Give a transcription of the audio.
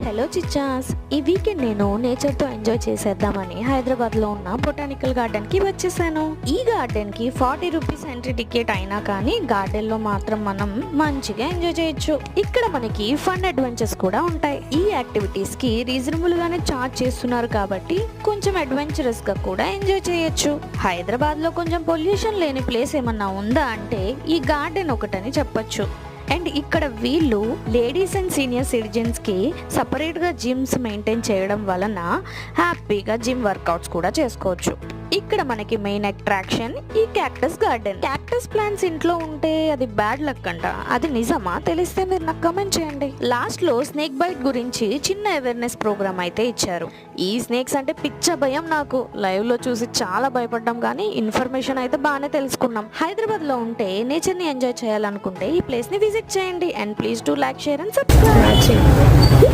Hello చిచ్చాస్, ఈ weekend నేను నేచర్తో enjoy చేసేద్దామని హైదరాబాద్లో ఉన్న బొటానికల్ గార్డెన్కి వచ్చేసాను. ఈ గార్డెన్కి 40 రూపీస్ ఎంట్రీ టికెట్ అయినా కానీ గార్డెన్లో మాత్రం మనం మంచిగా ఎంజాయ్ చేయొచ్చు. ఇక్కడ మనకి ఫన్ అడ్వెంచర్స్ కూడా ఉంటాయి. ఈ యాక్టివిటీస్కి రీజనబుల్గానే చార్జ్ చేస్తున్నారు కాబట్టి కొంచెం అడ్వెంచరస్గా కూడా ఎంజాయ్ చేయొచ్చు. హైదరాబాద్లో కొంచెం పొల్యూషన్ లేని ప్లేస్ ఏమన్నా ఉందా అంటే ఈ గార్డెన్ ఒకటని చెప్పొచ్చు. అండ్ ఇక్కడ వీళ్ళు లేడీస్ అండ్ సీనియర్ సిటిజన్స్ కి సపరేట్ గా జిమ్స్ మెయింటైన్ చేయడం వలన హ్యాపీగా జిమ్ వర్కౌట్స్ కూడా చేసుకోవచ్చు. ఇక్కడ మనకి మెయిన్ అట్రాక్షన్ ఈ క్యాక్టస్ గార్డెన్. క్యాక్టస్ ప్లాంట్స్ ఇంట్లో ఉంటే అది బ్యాడ్ లక్ అంట. అది నిజమా? తెలిస్తే మీరు నాకు కమెంట్ చేయండి. లాస్ట్ లో స్నేక్ బైట్ గురించి చిన్న అవేర్నెస్ ప్రోగ్రామ్ అయితే ఇచ్చారు. ఈ స్నేక్స్ అంటే పిచ్చ భయం నాకు. లైవ్ లో చూసి చాలా భయపడ్డాం, కానీ ఇన్ఫర్మేషన్ అయితే బాగానే తెలుసుకున్నాం. హైదరాబాద్ లో ఉంటే నేచర్ ని ఎంజాయ్ చేయాలనుకుంటే ఈ ప్లేస్ ని విజిట్ చేయండి. And please do like, share and subscribe.